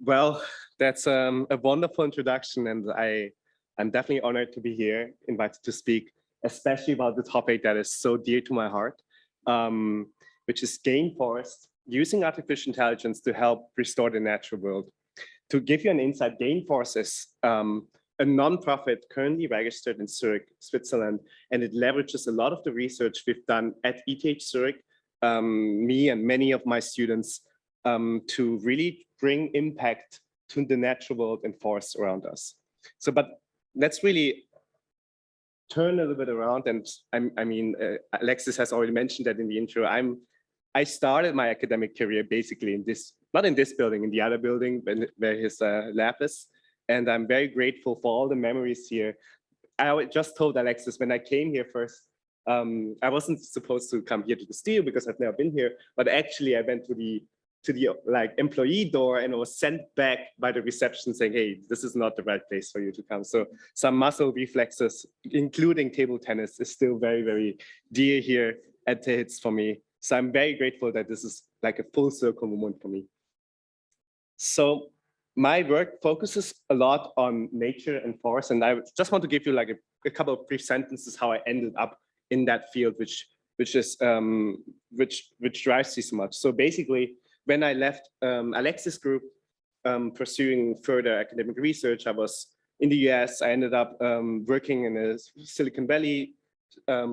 Well, that's a wonderful introduction, and I'm definitely honored to be here, invited to speak, especially about the topic that is so dear to my heart, which is Gainforest, using artificial intelligence to help restore the natural world. To give you an insight, Gainforest is a nonprofit currently registered in Zurich, Switzerland, and it leverages a lot of the research we've done at ETH Zurich, me and many of my students, to really bring impact to the natural world and forests around us. So, but let's really turn a little bit around. And Alexis has already mentioned that in the intro. I started my academic career basically in this, not in this building, in the other building where his lab is. And I'm very grateful for all the memories here. I just told Alexis when I came here first, I wasn't supposed to come here to the studio because I've never been here, but actually I went to the like employee door and was sent back by the reception saying, hey, this is not the right place for you to come. So some muscle reflexes, including table tennis, is still very, very dear here at ETH for me. So I'm very grateful that this is like a full circle moment for me. So my work focuses a lot on nature and forest, and I just want to give you like a couple of brief sentences how I ended up in that field, which drives me so much. So basically, when I left Alexis Group, pursuing further academic research, I was in the US. I ended up working in a Silicon Valley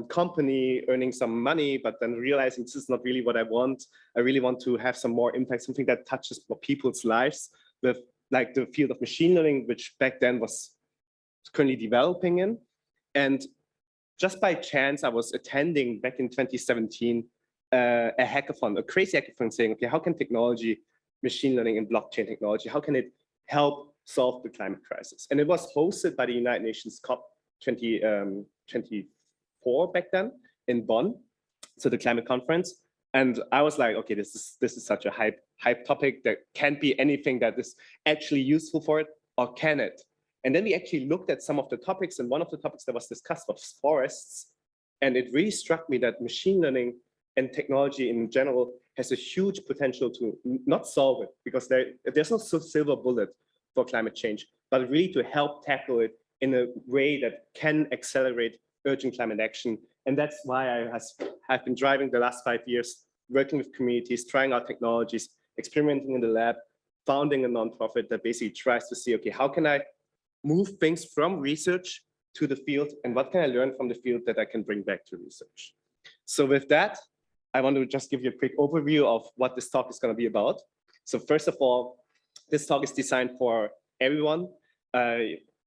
company, earning some money, but then realizing this is not really what I want. I really want to have some more impact, something that touches more people's lives with like the field of machine learning, which back then was currently developing in. And just by chance, I was attending back in 2017 a hackathon, a crazy hackathon saying, okay, how can technology, machine learning and blockchain technology, how can it help solve the climate crisis? And it was hosted by the United Nations COP 24 back then in Bonn, so the climate conference. And I was like, okay, this is such a hype topic. There can't be anything that is actually useful for it, or can it? And then we actually looked at some of the topics, and one of the topics that was discussed was forests. And it really struck me that machine learning and technology in general has a huge potential to not solve it, because there's no silver bullet for climate change, but really to help tackle it in a way that can accelerate urgent climate action. And that's why I have been driving the last 5 years, working with communities, trying out technologies, experimenting in the lab, founding a nonprofit that basically tries to see, okay, how can I move things from research to the field, and what can I learn from the field that I can bring back to research? So with that, I want to just give you a quick overview of what this talk is going to be about. So first of all, this talk is designed for everyone,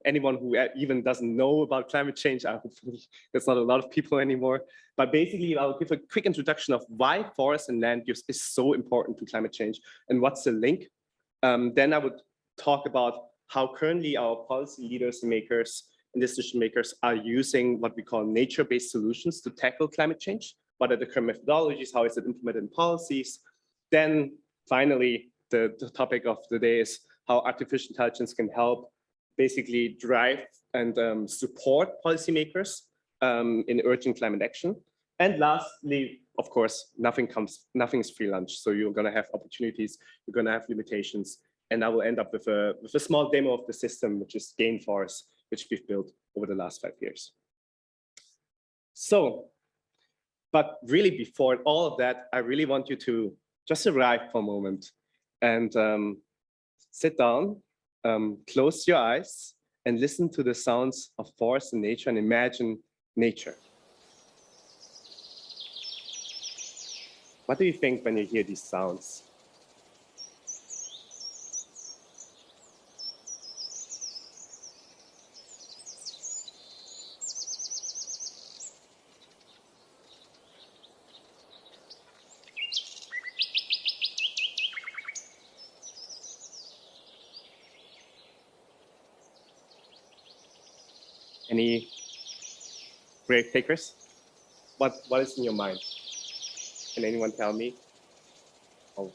anyone who even doesn't know about climate change. Hopefully there's not a lot of people anymore. But basically, I'll give a quick introduction of why forest and land use is so important to climate change and what's the link. Then I would talk about how currently our policy leaders and makers and decision makers are using what we call nature-based solutions to tackle climate change. What are the current methodologies? How is it implemented in policies? Then finally, the topic of the day is how artificial intelligence can help basically drive and support policymakers in urgent climate action. And lastly, of course, nothing is free lunch. So you're going to have opportunities, you're going to have limitations. And I will end up with a small demo of the system, which is Gainforest, which we've built over the last 5 years. So, but really before all of that, I really want you to just arrive for a moment and sit down, close your eyes, and listen to the sounds of forest and nature and imagine nature. What do you think when you hear these sounds? Any brave takers? What is in your mind? Can anyone tell me? Oh.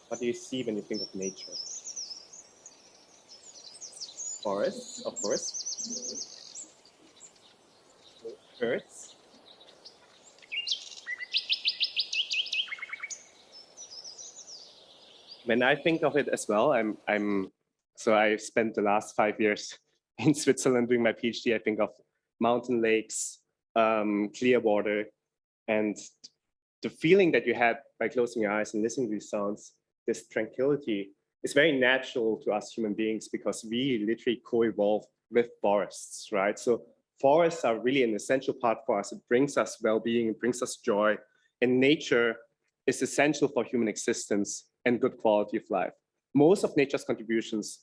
What do you see when you think of nature? Forests, of course. Birds. When I think of it as well, so I spent the last 5 years in Switzerland doing my PhD. I think of mountain lakes, clear water, and the feeling that you had by closing your eyes and listening to these sounds, this tranquility, is very natural to us human beings because we literally co-evolve with forests, right? So forests are really an essential part for us. It brings us well-being, it brings us joy, and nature is essential for human existence and good quality of life. Most of nature's contributions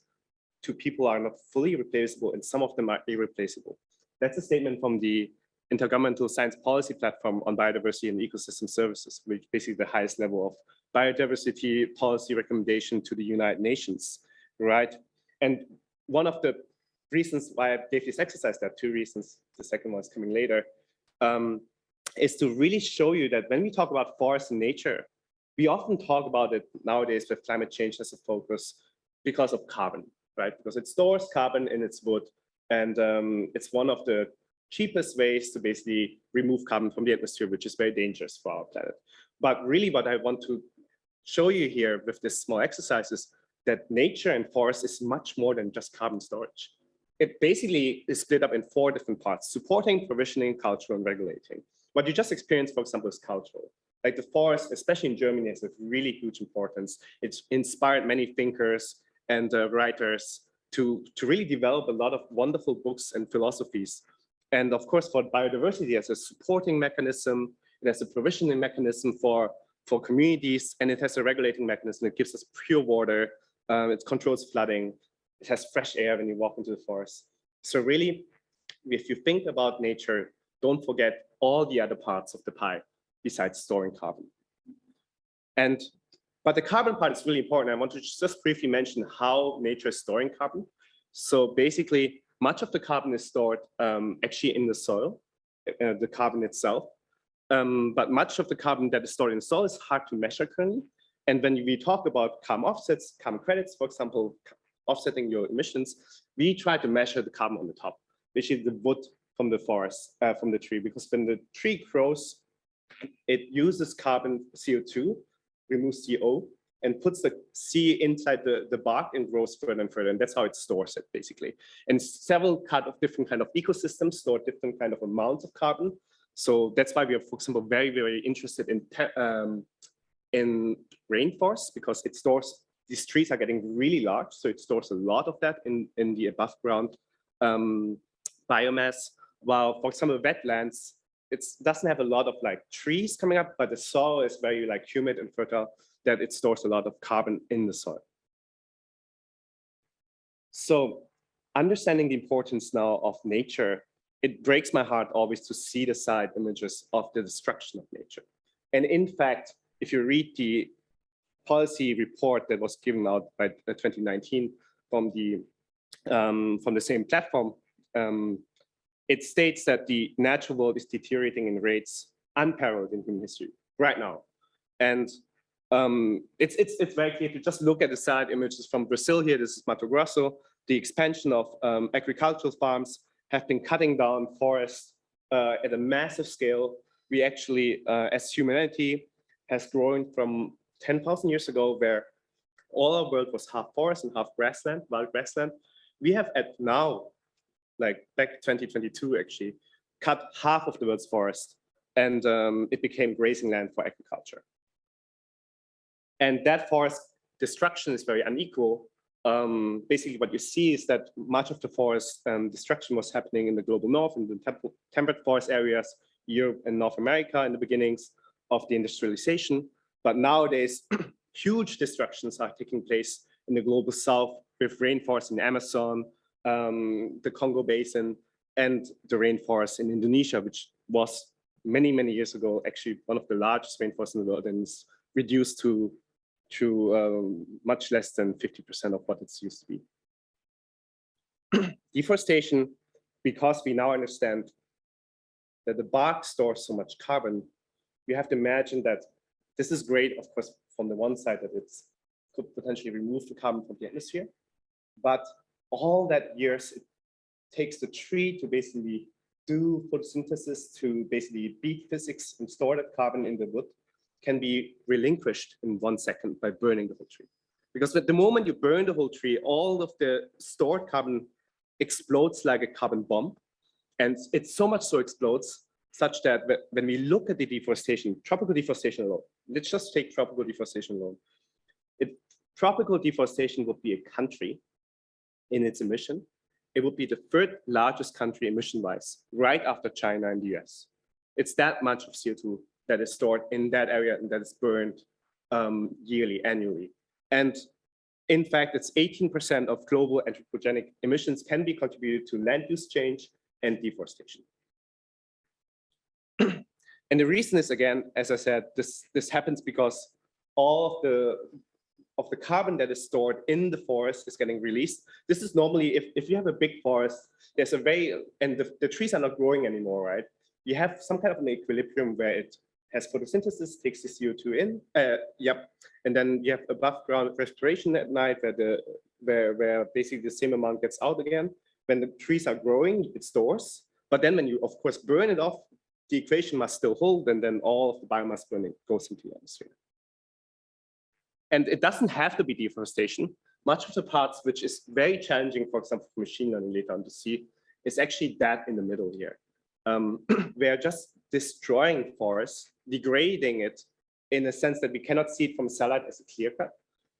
to people are not fully replaceable, and some of them are irreplaceable. That's a statement from the Intergovernmental Science Policy Platform on Biodiversity and Ecosystem Services, which is basically the highest level of biodiversity policy recommendation to the United Nations, right? And one of the reasons why I gave this exercise, there are two reasons, the second one is coming later, is to really show you that when we talk about forests and nature, we often talk about it nowadays with climate change as a focus because of carbon, right? Because it stores carbon in its wood, and it's one of the cheapest ways to basically remove carbon from the atmosphere, which is very dangerous for our planet. But really what I want to show you here with this small exercise is that nature and forest is much more than just carbon storage. It basically is split up in 4 different parts: supporting, provisioning, cultural, and regulating. What you just experienced, for example, is cultural. Like the forest, especially in Germany, has a really huge importance. It's inspired many thinkers and writers to really develop a lot of wonderful books and philosophies. And of course, for biodiversity, it has a supporting mechanism, it has a provisioning mechanism for communities, and it has a regulating mechanism. It gives us pure water, it controls flooding, it has fresh air when you walk into the forest. So really, if you think about nature, don't forget all the other parts of the pie besides storing carbon. But the carbon part is really important. I want to just briefly mention how nature is storing carbon. So basically, much of the carbon is stored actually in the soil, the carbon itself. But much of the carbon that is stored in the soil is hard to measure currently. And when we talk about carbon offsets, carbon credits, for example, offsetting your emissions, we try to measure the carbon on the top, which is the wood from the forest, from the tree, because when the tree grows, it uses carbon CO2, removes CO, and puts the C inside the bark and grows further and further. And that's how it stores it, basically. And several different kind of ecosystems store different kind of amounts of carbon. So that's why we are, for example, very, very interested in rainforests, because it stores, these trees are getting really large. So it stores a lot of that in the above ground biomass. While, for example, wetlands, it doesn't have a lot of like trees coming up, but the soil is very like humid and fertile, that it stores a lot of carbon in the soil. So understanding the importance now of nature, it breaks my heart always to see the side images of the destruction of nature. And in fact, if you read the policy report that was given out by 2019 from the same platform, it states that the natural world is deteriorating in rates unparalleled in human history right now. And it's very clear to just look at the side images from Brazil here. This is Mato Grosso. The expansion of agricultural farms have been cutting down forests at a massive scale. We actually, as humanity, has grown from 10,000 years ago, where all our world was half forest and half grassland, wild grassland. We have at now, like back 2022 actually, cut half of the world's forest, and it became grazing land for agriculture. And that forest destruction is very unequal. Basically what you see is that much of the forest destruction was happening in the global north, in the temperate forest areas, Europe and North America in the beginnings of the industrialization. But nowadays, huge destructions are taking place in the global south with rainforests in Amazon, the Congo Basin, and the rainforest in Indonesia, which was many, many years ago, actually one of the largest rainforests in the world, and is reduced to much less than 50% of what it used to be. Deforestation, because we now understand that the bark stores so much carbon, we have to imagine that this is great, of course, from the one side that it could potentially remove the carbon from the atmosphere, but all that years it takes the tree to basically do photosynthesis, to basically beat physics and store that carbon in the wood, can be relinquished in 1 second by burning the whole tree. Because at the moment you burn the whole tree, all of the stored carbon explodes like a carbon bomb. And it so much so explodes such that when we look at the deforestation, tropical deforestation alone, let's just take tropical deforestation alone. Tropical deforestation would be a country in its emission. It would be the third largest country emission-wise, right after China and the US. It's that much of CO2 that is stored in that area and that is burned yearly, annually. And in fact, it's 18% of global anthropogenic emissions can be contributed to land use change and deforestation. And the reason is, again, as I said, this happens because all of the carbon that is stored in the forest is getting released. This is normally, if you have a big forest, there's a and the trees are not growing anymore, right? You have some kind of an equilibrium where it has photosynthesis, takes the CO2 in, and then you have above ground respiration at night where basically the same amount gets out again. When the trees are growing, it stores, but then when you, of course, burn it off, the equation must still hold, and then all of the biomass burning goes into the atmosphere. And it doesn't have to be deforestation. Much of the parts, which is very challenging, for example, for machine learning later on to see, is actually that in the middle here. We are just destroying forests, degrading it in a sense that we cannot see it from satellite as a clear cut,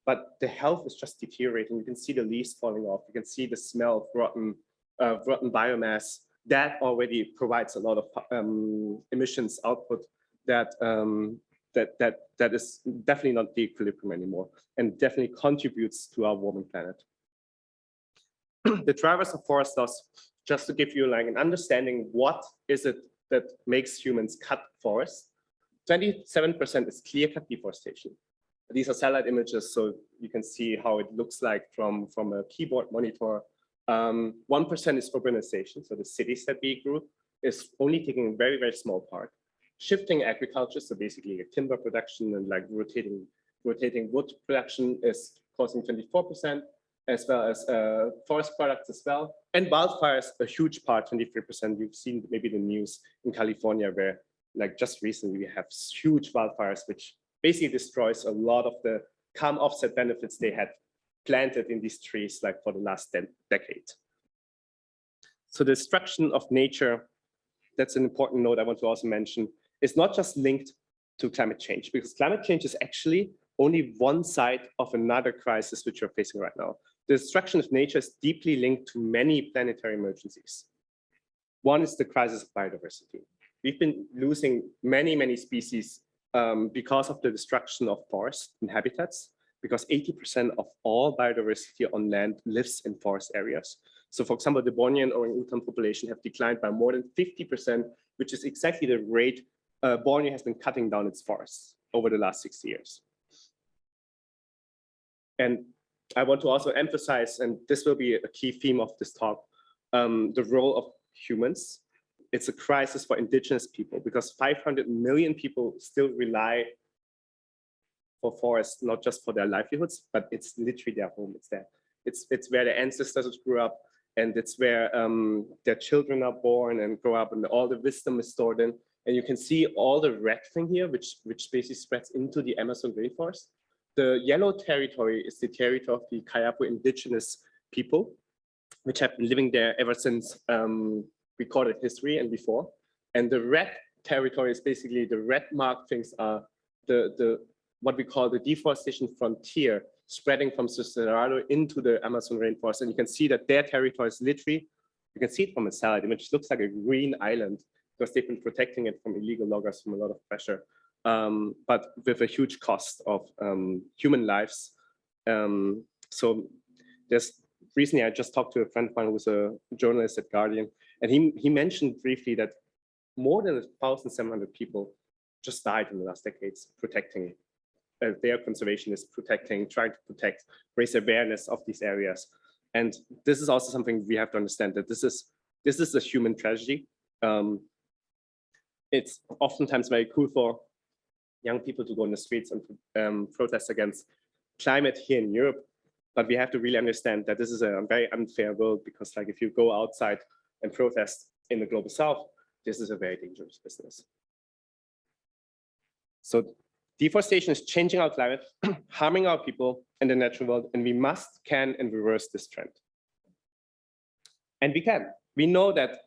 but the health is just deteriorating. You can see the leaves falling off. You can see the smell of rotten biomass. That already provides a lot of emissions output that is definitely not the equilibrium anymore, and definitely contributes to our warming planet. The drivers of forest loss, just to give you like an understanding, what is it that makes humans cut forests? 27% is clear-cut deforestation. These are satellite images, so you can see how it looks like from a keyboard monitor. 1% is urbanization, so the cities that we grew is only taking a very, very small part. Shifting agriculture, so basically timber production and like rotating wood production is causing 24%, as well as forest products as well. And wildfires, a huge part, 23%. You've seen maybe the news in California where like just recently we have huge wildfires, which basically destroys a lot of the carbon offset benefits they had planted in these trees like for the last decade. So the destruction of nature, that's an important note I want to also mention, is not just linked to climate change, because climate change is actually only one side of another crisis which we're facing right now. The destruction of nature is deeply linked to many planetary emergencies. One is the crisis of biodiversity. We've been losing many, many species because of the destruction of forests and habitats, because 80% of all biodiversity on land lives in forest areas. So for example, the Bornean orangutan population have declined by more than 50%, which is exactly the rate Borneo has been cutting down its forests over the last 60 years. And I want to also emphasize, and this will be a key theme of this talk, the role of humans. It's a crisis for indigenous people because 500 million people still rely for forests, not just for their livelihoods, but it's literally their home. It's where their ancestors grew up, and it's where their children are born and grow up, and all the wisdom is stored in. And you can see all the red thing here, which basically spreads into the Amazon rainforest. The yellow territory is the territory of the Kayapo indigenous people, which have been living there ever since recorded history and before. And the red territory is basically the red marked things are what we call the deforestation frontier, spreading from Cerrado into the Amazon rainforest. And you can see that their territory is literally, you can see it from a satellite image, looks like a green island because they've been protecting it from illegal loggers from a lot of pressure, but with a huge cost of human lives. So recently I just talked to a friend of mine who's a journalist at Guardian, and he mentioned briefly that more than 1,700 people just died in the last decades protecting it. Their conservationists trying to protect, raise awareness of these areas. And this is also something we have to understand, that this is a human tragedy. It's oftentimes very cool for young people to go in the streets and protest against climate here in Europe. But we have to really understand that this is a very unfair world, because like if you go outside and protest in the global south, this is a very dangerous business. So deforestation is changing our climate, harming our people and the natural world, and we must, can, and reverse this trend. And we can. We know that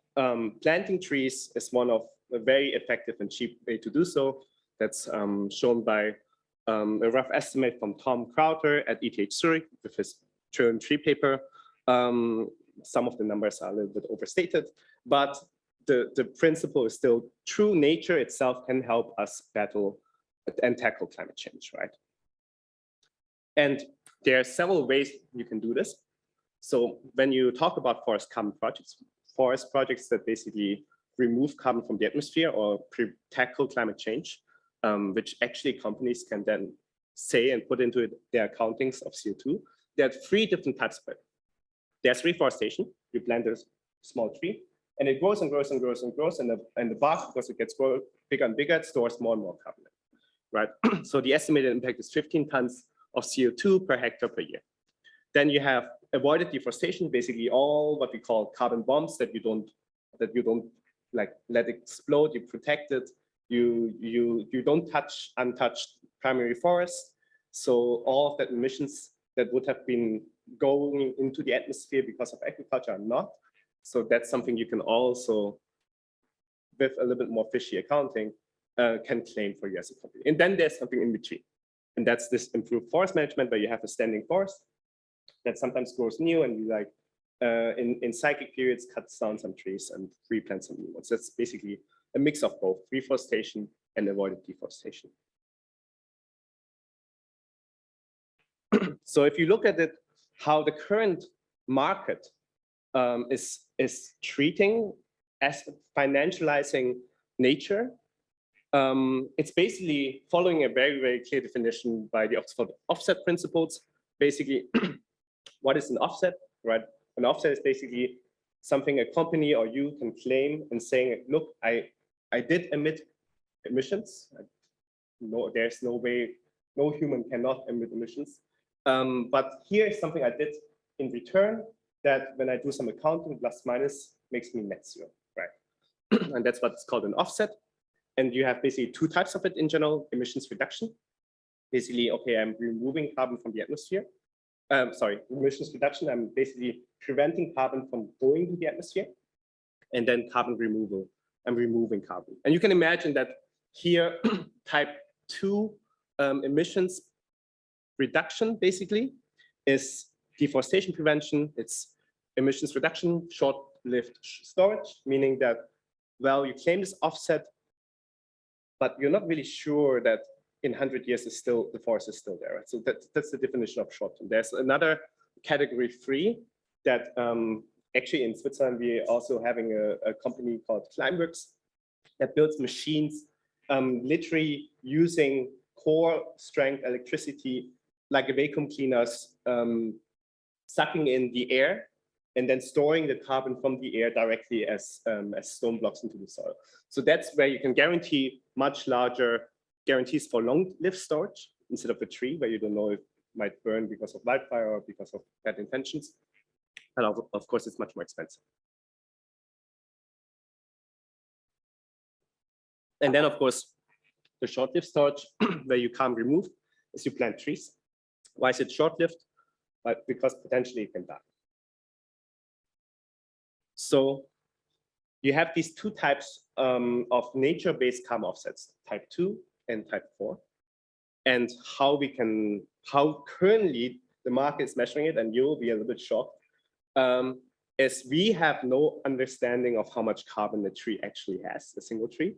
planting trees is one of a very effective and cheap way to do so. That's shown by a rough estimate from Tom Crowther at ETH Zürich with his Trillion Tree paper. Some of the numbers are a little bit overstated, but the principle is still true. Nature itself can help us battle and tackle climate change, right? And there are several ways you can do this. So when you talk about forest carbon projects, forest projects that basically remove carbon from the atmosphere or tackle climate change, which actually companies can then say and put into their accountings of CO2, there are three different types of it. There's reforestation. You plant a small tree, and it grows and grows and grows and grows, and the bark, because it gets bigger and bigger, it stores more and more carbon, right? So the estimated impact is 15 tons of CO2 per hectare per year. Then you have avoided deforestation, basically all what we call carbon bombs that you don't like let explode. You protect it. You don't touch untouched primary forests. So all of that emissions that would have been going into the atmosphere because of agriculture are not. So that's something you can also, with a little bit more fishy accounting, can claim for you as a company. And then there's something in between. And that's this improved forest management, where you have a standing forest that sometimes grows new, and you like in cyclic periods cuts down some trees and replant some new ones. That's basically a mix of both reforestation and avoided deforestation. So if you look at it, how the current market is treating as financializing nature, it's basically following a very, very clear definition by the Oxford offset principles. Basically, what is an offset, right? An offset is basically something a company or you can claim and saying, look, I did emit emissions. No, there's no way, no human cannot emit emissions. But here is something I did in return that when I do some accounting, plus minus makes me net zero, right? And that's what's called an offset. And you have basically two types of it in general: emissions reduction. Basically, okay, I'm removing carbon from the atmosphere. Emissions reduction, I'm basically preventing carbon from going to the atmosphere. And then carbon removal, I'm removing carbon. And you can imagine that here, type 2 emissions reduction basically is deforestation prevention. It's emissions reduction, short-lived storage, meaning that, well, you claim this offset, but you're not really sure that in 100 years the forest is still there. Right? So that's the definition of short-term. There's another category 3 that actually in Switzerland we're also having a company called Climeworks that builds machines literally using core strength electricity like a vacuum cleaners, sucking in the air and then storing the carbon from the air directly as stone blocks into the soil. So that's where you can guarantee much larger guarantees for long-lived storage instead of a tree where you don't know if it might burn because of wildfire or because of bad intentions. And of course, it's much more expensive. And then, of course, the short-lived storage where you can't remove is you plant trees. Why is it short-lived? Because potentially it can die. So you have these two types of nature-based carbon offsets, type 2 and type 4. And how currently the market is measuring it, and you'll be a little bit shocked, is we have no understanding of how much carbon the tree actually has, a single tree,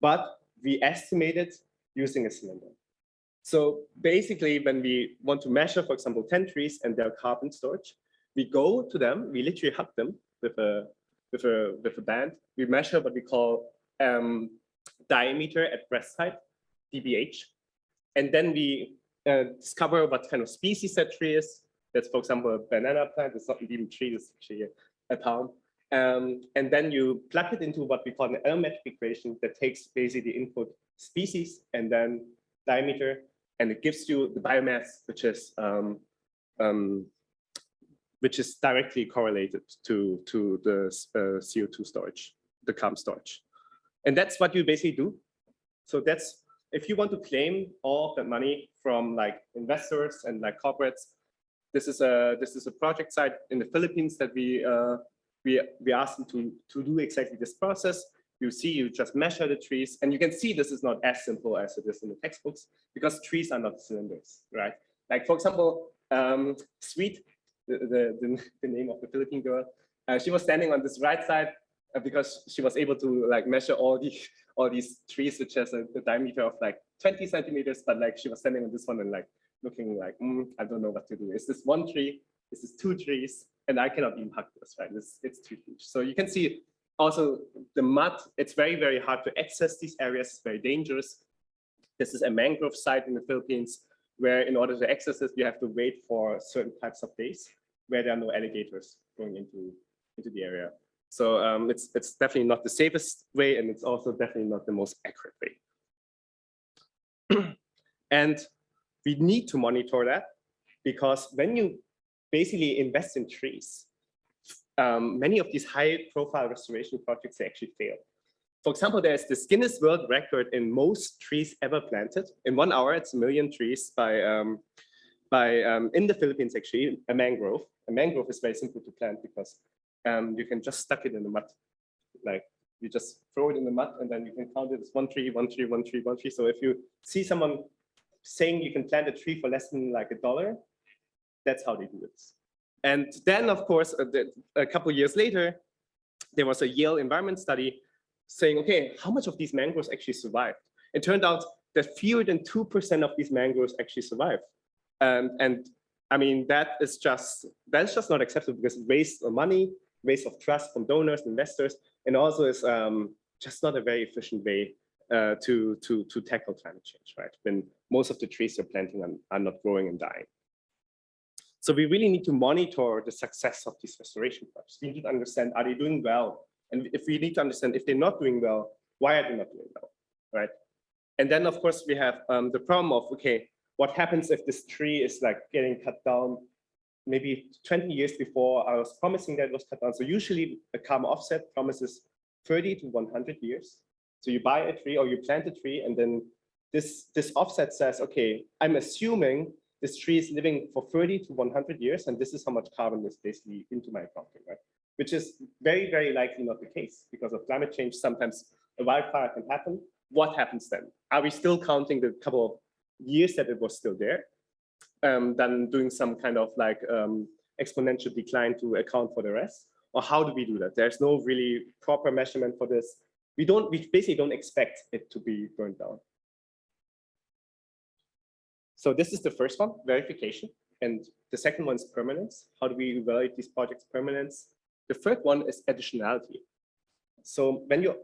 but we estimate it using a cylinder. So basically, when we want to measure, for example, 10 trees and their carbon storage, we go to them, we literally hug them with a band. We measure what we call diameter at breast height, DBH, and then we discover what kind of species that tree is. That's, for example, a banana plant. It's not even a tree; it's actually a palm. And then you plug it into what we call an allometric equation that takes basically the input species and then diameter, and it gives you the biomass, which is directly correlated to the CO2 storage, the carbon storage. And that's what you basically do. So that's if you want to claim all of that money from like investors and like corporates, this is a project site in the Philippines that we asked them to do exactly this process. You see, you just measure the trees, and you can see this is not as simple as it is in the textbooks because trees are not cylinders, right? Like for example, Sweet, the name of the Philippine girl, she was standing on this right side because she was able to like measure all these trees, which has a diameter of like 20 centimeters, but like she was standing on this one and like looking like, I don't know what to do. Is this one tree? Is this two trees? And I cannot even hug this, right? It's too huge. So you can see also the mud, it's very, very hard to access these areas. It's very dangerous. This is a mangrove site in the Philippines where in order to access it, you have to wait for certain types of days where there are no alligators going into the area. So it's definitely not the safest way, and it's also definitely not the most accurate way. And we need to monitor that because when you basically invest in trees, many of these high-profile restoration projects, they actually fail. For example, there's this Guinness World Record in most trees ever planted. In 1 hour, it's 1 million trees in the Philippines, actually, a mangrove. A mangrove is very simple to plant because you can just stuck it in the mud. Like you just throw it in the mud and then you can count it as 1 tree, 1 tree, 1 tree, 1 tree. So if you see someone saying you can plant a tree for less than like $1, that's how they do it. And then, of course, a couple of years later, there was a Yale environment study saying, okay, how much of these mangroves actually survived? It turned out that fewer than 2% of these mangroves actually survived. And I mean, that's just not acceptable because it wastes money, waste of trust from donors, investors, and also is just not a very efficient way to tackle climate change, right? When most of the trees you're planting are not growing and dying. So we really need to monitor the success of these restoration projects. We need to understand, are they doing well? And if we need to understand if they're not doing well, why are they not doing well, right? And then, of course, we have the problem of, okay, what happens if this tree is like getting cut down maybe 20 years before I was promising that it was cut down? So usually a carbon offset promises 30 to 100 years. So you buy a tree or you plant a tree, and then this offset says, okay, I'm assuming this tree is living for 30 to 100 years, and this is how much carbon is basically into my accounting, right? Which is very, very likely not the case because of climate change. Sometimes a wildfire can happen. What happens then? Are we still counting the couple of years that it was still there? Then doing some kind of like exponential decline to account for the rest? Or how do we do that? There's no really proper measurement for this. We basically don't expect it to be burned down. So this is the first one, verification. And the second one is permanence. How do we evaluate these projects' permanence? The third one is additionality. So when you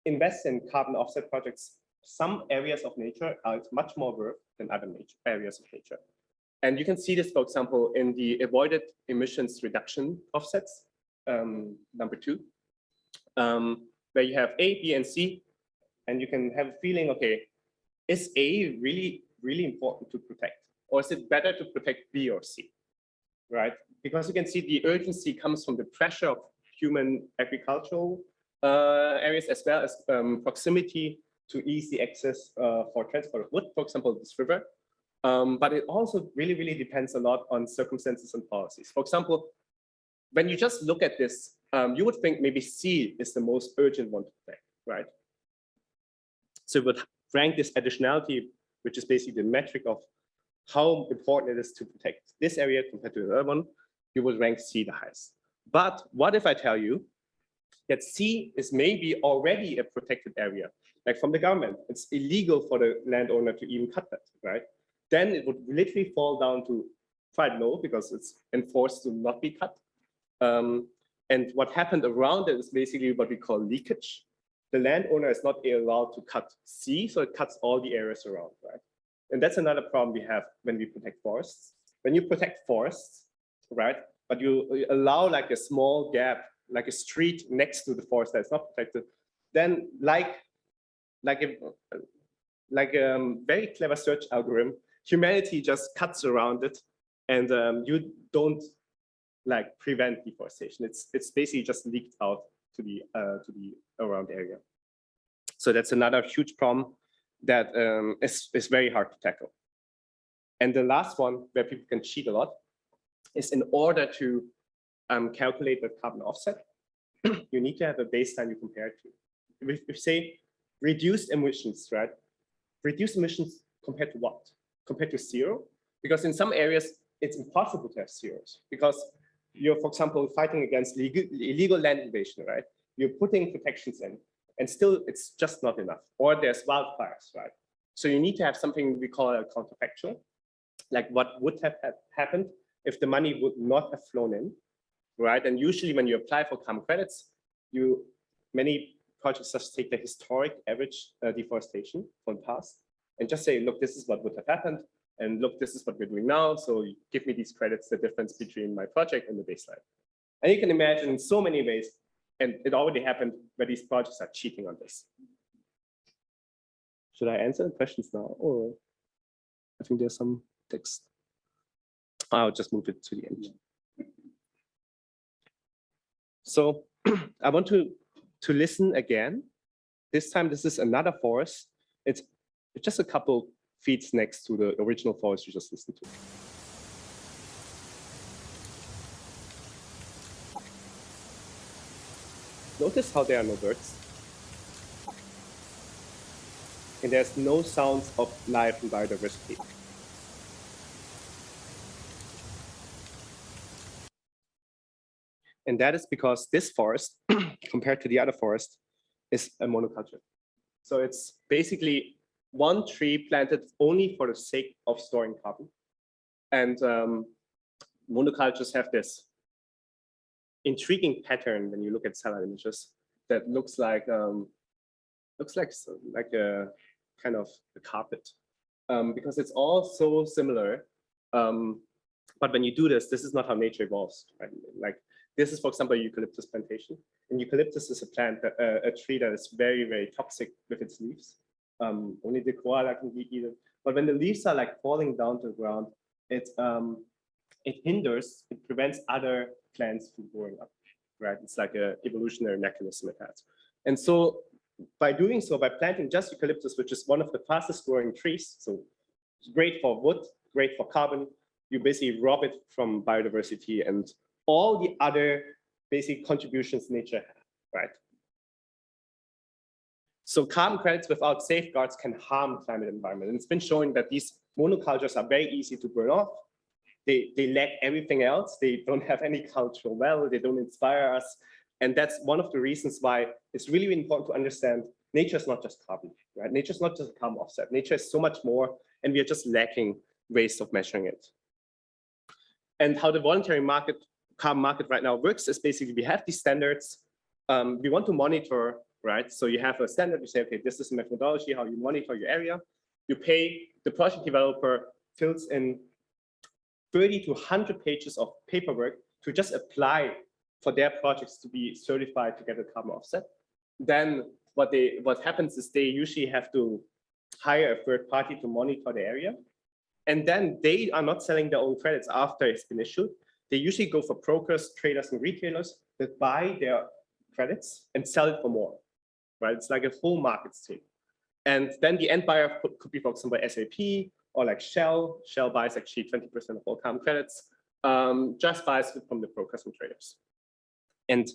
invest in carbon offset projects, some areas of nature are much more worth than other areas of nature. And you can see this, for example, in the avoided emissions reduction offsets, number 2, where you have A, B, and C, and you can have a feeling, okay, is A really, really important to protect? Or is it better to protect B or C, right? Because you can see the urgency comes from the pressure of human agricultural areas as well as proximity to easy access for transport of wood, for example, this river. But it also really, really depends a lot on circumstances and policies. For example, when you just look at this, you would think maybe C is the most urgent one to protect, right? So we would rank this additionality, which is basically the metric of how important it is to protect this area compared to the other one. You would rank C the highest. But what if I tell you that C is maybe already a protected area, like from the government? It's illegal for the landowner to even cut that, right? Then it would literally fall down to quite low because it's enforced to not be cut. And what happened around it is basically what we call leakage. The landowner is not allowed to cut C, so it cuts all the areas around, right? And that's another problem we have when we protect forests. When you protect forests, right, but you allow like a small gap, like a street next to the forest that's not protected, then like a very clever search algorithm, humanity just cuts around it, and you don't like prevent deforestation. It's basically just leaked out to the around area. So that's another huge problem that is very hard to tackle. And the last one, where people can cheat a lot, is in order to calculate the carbon offset, you need to have a baseline you compare it to. If you say reduced emissions, right? Reduced emissions compared to what? Compared to zero? Because in some areas, it's impossible to have zeros because you're, for example, fighting against illegal land invasion, right? You're putting protections in, and still it's just not enough. Or there's wildfires, right? So you need to have something we call a counterfactual, like what would have happened if the money would not have flown in, right? And usually when you apply for carbon credits, many projects just take the historic average deforestation from the past and just say, look, this is what would have happened. And look, this is what we're doing now. So you give me these credits, the difference between my project and the baseline. And you can imagine in so many ways, and it already happened, where these projects are cheating on this. Should I answer the questions now? Or I think there's some text. I'll just move it to the end. So I want to listen again. This time, this is another forest. It's just a couple feet next to the original forest you just listened to. Notice how there are no birds. And there's no sounds of life and biodiversity. And that is because this forest, compared to the other forest, is a monoculture. So it's basically one tree planted only for the sake of storing carbon. And monocultures have this intriguing pattern when you look at satellite images that looks like a kind of a carpet, because it's all so similar. But when you do this, this is not how nature evolves, right? Like this is, for example, a eucalyptus plantation. And eucalyptus is a plant, a tree that is very, very toxic with its leaves. Only the koala can eat it. But when the leaves are like falling down to the ground, it prevents other plants from growing up, right? It's like an evolutionary mechanism it has. And so by doing so, by planting just eucalyptus, which is one of the fastest growing trees, so it's great for wood, great for carbon, you basically rob it from biodiversity and all the other basic contributions nature has, right? So carbon credits without safeguards can harm climate environment. And it's been shown that these monocultures are very easy to burn off. They lack everything else. They don't have any cultural value. They don't inspire us. And that's one of the reasons why it's really, really important to understand nature is not just carbon, right? Nature is not just a carbon offset. Nature is so much more, and we are just lacking ways of measuring it. And how the voluntary carbon market right now works is basically we have these standards. We want to monitor, right? So you have a standard, you say, okay, this is a methodology, how you monitor your area. You pay, the project developer fills in 30 to 100 pages of paperwork to just apply for their projects to be certified to get a carbon offset. Then what happens is they usually have to hire a third party to monitor the area. And then they are not selling their own credits after it's been issued. They usually go for brokers, traders, and retailers that buy their credits and sell it for more, right? It's like a whole market scheme. And then the end buyer could be, for example, SAP or like Shell. Shell buys actually 20% of all carbon credits, just buys it from the brokers and traders. And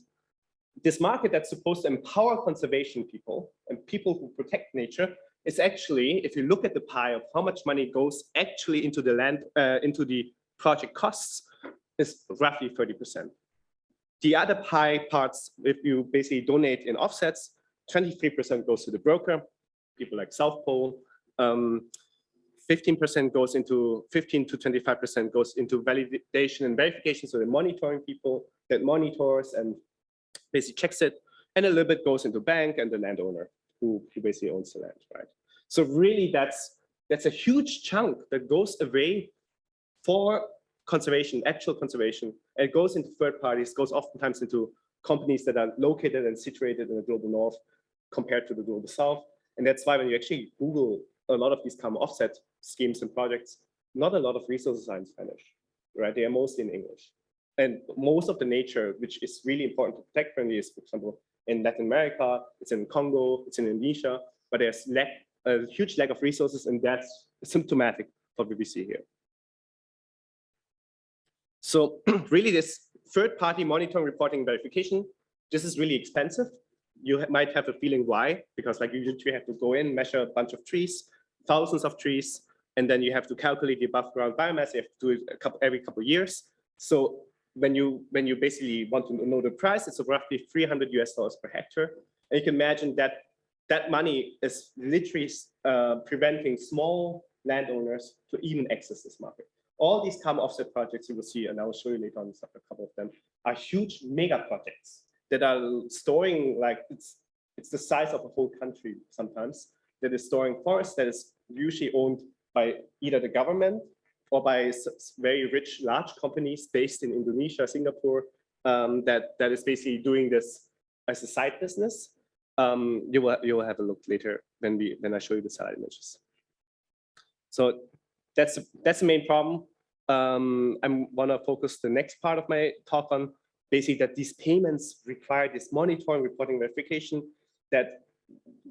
this market that's supposed to empower conservation people and people who protect nature is actually, if you look at the pie of how much money goes actually into the land, into the project costs, is roughly 30%. The other pie parts, if you basically donate in offsets, 23% goes to the broker, people like South Pole. 15% goes into 15 to 25% goes into validation and verification. So the monitoring people that monitors and basically checks it, and a little bit goes into bank and the landowner who basically owns the land, right? So really, that's a huge chunk that goes away for conservation, actual conservation. And it goes into third parties, goes oftentimes into companies that are located and situated in the global north compared to the global south. And that's why when you actually Google a lot of these carbon offset schemes and projects, not a lot of resources are in Spanish, right? They are mostly in English. And most of the nature, which is really important to protect friendly, is, for example, in Latin America, it's in Congo, it's in Indonesia, but there's lack a huge lack of resources, and that's symptomatic for what we see here. So really this third-party monitoring, reporting, verification, this is really expensive. You might have a feeling why, because like you usually have to go in, measure a bunch of trees, thousands of trees, and then you have to calculate the above ground biomass. You have to do it every couple of years. So when you basically want to know the price, it's roughly $300 per hectare. And you can imagine that that money is literally preventing small landowners to even access this market. All these carbon offset projects you will see, and I will show you later on a couple of them, are huge mega projects that are storing, like it's the size of a whole country sometimes, that is storing forests that is usually owned by either the government or by very rich large companies based in Indonesia, Singapore, that is basically doing this as a side business. You will have a look later when I show you the satellite images. So that's the main problem. I want to focus the next part of my talk on basically that these payments require this monitoring, reporting, verification, that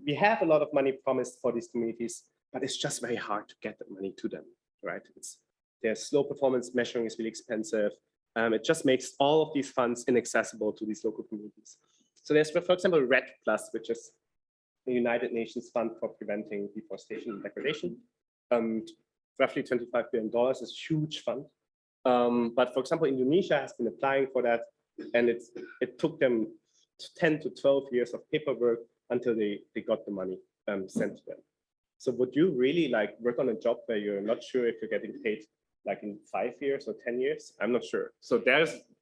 we have a lot of money promised for these communities, but it's just very hard to get that money to them, right? Their slow performance measuring is really expensive. It just makes all of these funds inaccessible to these local communities. So there's, for example, RED+, which is the United Nations Fund for Preventing Deforestation and Degradation. Roughly $25 billion is a huge fund. But for example, Indonesia has been applying for that, and it took them 10 to 12 years of paperwork until they got the money sent to them. So would you really like work on a job where you're not sure if you're getting paid like in 5 years or 10 years? I'm not sure. So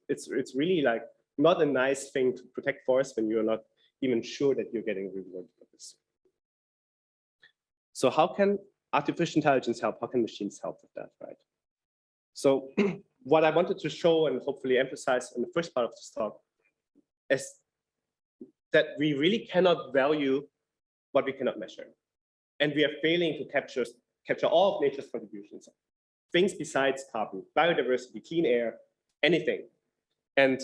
it's really like not a nice thing to protect forests when you're not even sure that you're getting rewarded for this. So how can artificial intelligence help? How can machines help with that, right? So what I wanted to show and hopefully emphasize in the first part of this talk is that we really cannot value what we cannot measure. And we are failing to capture all of nature's contributions, things besides carbon, biodiversity, clean air, anything. And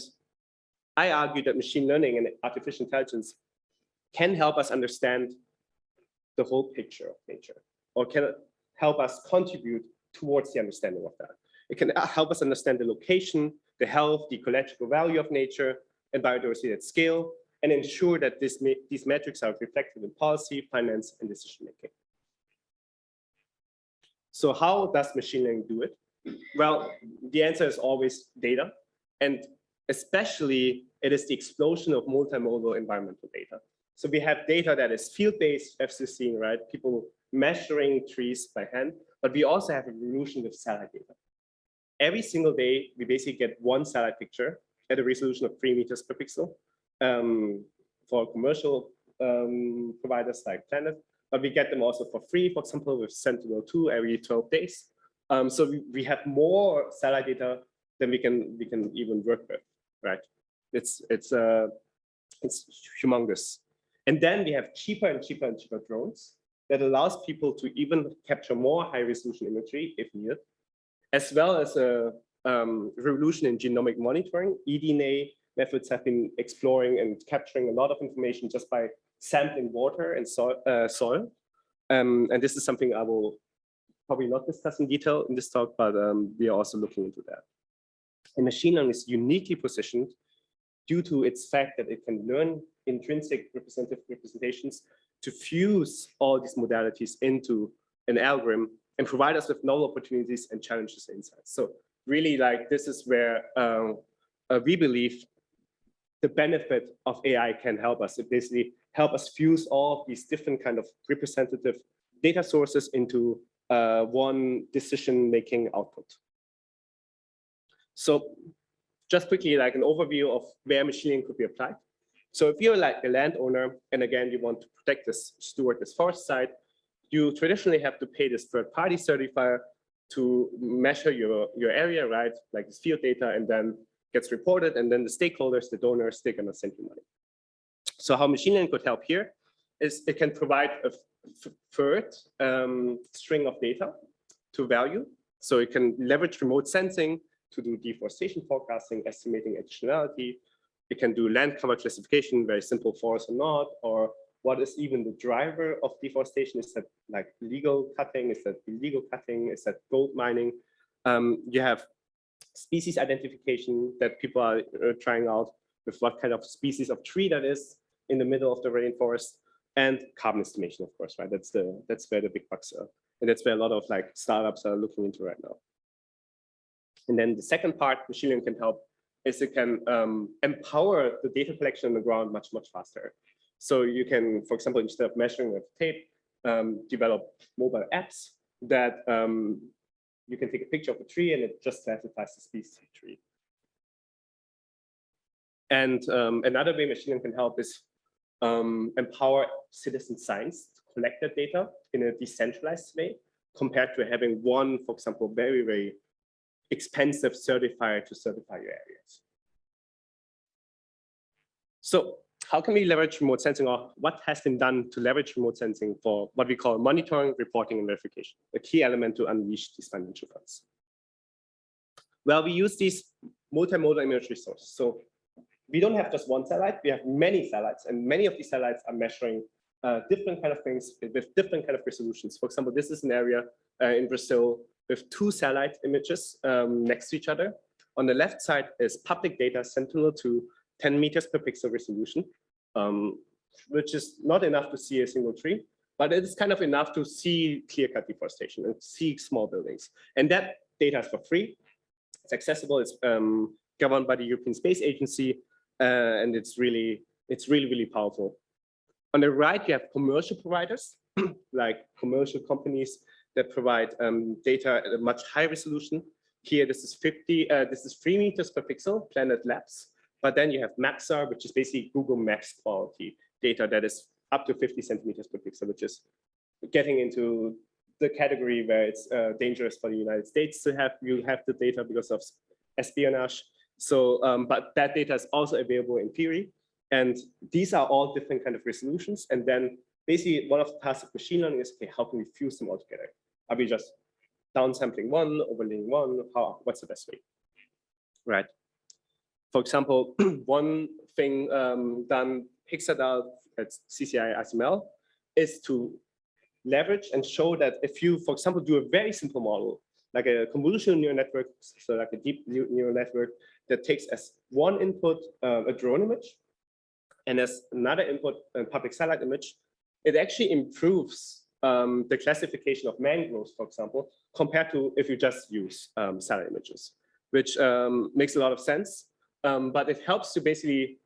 I argue that machine learning and artificial intelligence can help us understand the whole picture of nature, or can help us contribute towards the understanding of that. It can help us understand the location, the health, the ecological value of nature and biodiversity at scale, and ensure that these metrics are reflected in policy, finance, and decision-making. So how does machine learning do it? Well, the answer is always data, and especially it is the explosion of multimodal environmental data. So we have data that is field-based, as you've seen, right? People measuring trees by hand, but we also have a revolution with satellite data. Every single day, we basically get one satellite picture at a resolution of 3 meters per pixel for commercial providers like Planet, but we get them also for free, for example, with Sentinel-2 every 12 days. So we have more satellite data than we can even work with, right? It's humongous. And then we have cheaper and cheaper and cheaper drones that allows people to even capture more high resolution imagery if needed, as well as a revolution in genomic monitoring. eDNA methods have been exploring and capturing a lot of information just by sampling water and soil. And this is something I will probably not discuss in detail in this talk, but we are also looking into that. And machine learning is uniquely positioned due to its fact that it can learn intrinsic representations to fuse all these modalities into an algorithm and provide us with novel opportunities and challenges and insights. So really, like, this is where we believe the benefit of AI can help us. It basically help us fuse all of these different kind of representative data sources into one decision-making output. So just quickly, like an overview of where machine learning could be applied. So if you're like a landowner, and again, you want to protect this, steward this forest site, you traditionally have to pay this third-party certifier to measure your area, right? Like this field data, and then gets reported, and then the stakeholders, the donors, they're gonna send you money. So how machine learning could help here is it can provide a third string of data to value. So it can leverage remote sensing to do deforestation forecasting, estimating additionality. It can do land cover classification, very simple, forest or not, or What is even the driver of deforestation? Is that like legal cutting? Is that illegal cutting? Is that gold mining? You have species identification that people are trying out with what kind of species of tree that is in the middle of the rainforest, and carbon estimation, of course, right? That's where the big bucks are, and that's where a lot of like startups are looking into right now. And then the second part machine learning can help is it can empower the data collection on the ground much faster. So you can, for example, instead of measuring with tape, develop mobile apps that you can take a picture of a tree and it just classifies the species of tree. And another way machine learning can help is empower citizen science to collect that data in a decentralized way compared to having one, for example, very expensive certifier to certify your areas. So how can we leverage remote sensing, or what has been done to leverage remote sensing for what we call monitoring, reporting, and verification, a key element to unleash these financial funds? Well, we use these multimodal imagery sources. So we don't have just one satellite, we have many satellites, and many of these satellites are measuring different kind of things with different kind of resolutions. For example, this is an area in Brazil with 2 satellite images next to each other. On the left side is public data sentinel to 10 meters per pixel resolution, which is not enough to see a single tree, but it is kind of enough to see clear-cut deforestation and see small buildings. And that data is for free. It's accessible. It's governed by the European Space Agency, and it's really powerful. On the right, you have commercial providers, like commercial companies that provide data at a much higher resolution. Here, this is 3 meters per pixel, Planet Labs. But then you have Maxar, which is basically Google Maps quality data that is up to 50 centimeters per pixel, which is getting into the category where it's dangerous for the United States to have the data because of espionage. So, but that data is also available in theory. And these are all different kind of resolutions. And then basically one of the tasks of machine learning is, okay, how can we fuse them all together? Are we just downsampling one, overlaying one? What's the best way? Right. For example, one thing done Hexadal at CCI ICML is to leverage and show that if you, for example, do a very simple model, like a convolutional neural network, so like a deep neural network that takes as one input a drone image, and as another input a public satellite image, it actually improves the classification of mangroves, for example, compared to if you just use satellite images, which makes a lot of sense. But it helps to basically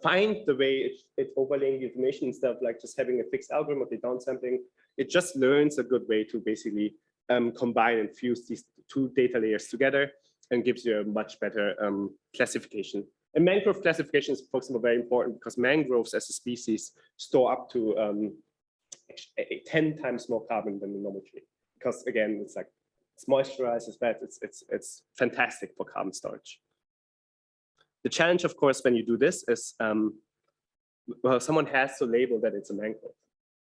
find the way it's overlaying the information instead of like just having a fixed algorithm of the downsampling. It just learns a good way to basically combine and fuse these 2 data layers together and gives you a much better classification. And mangrove classification is, for example, very important because mangroves as a species store up to 10 times more carbon than the normal tree. Because again, it's like it's moisturized, it's bad, it's fantastic for carbon storage. The challenge, of course, when you do this is, well, someone has to label that it's a mangrove.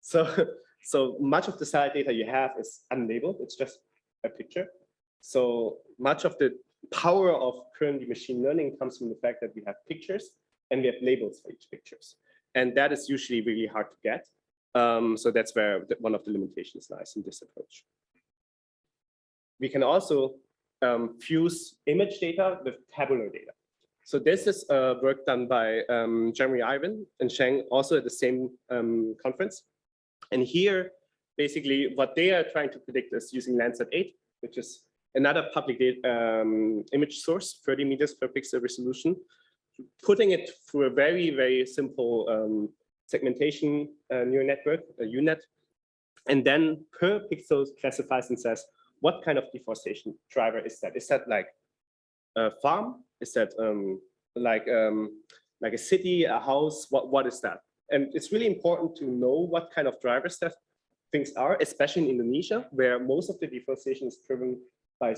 So much of the satellite data you have is unlabeled. It's just a picture. So much of the power of currently machine learning comes from the fact that we have pictures and we have labels for each pictures. And that is usually really hard to get. So that's where one of the limitations lies in this approach. We can also fuse image data with tabular data. So this is work done by Jeremy Ivan and Sheng, also at the same conference. And here, basically, what they are trying to predict is using Landsat 8, which is another public data, image source, 30 meters per pixel resolution, putting it through a very simple segmentation neural network, a UNet, and then per pixel classifies and says, what kind of deforestation driver is that? Is that like a farm? Is that like a city, a house? What is that? And it's really important to know what kind of drivers that things are, especially in Indonesia, where most of the deforestation is driven by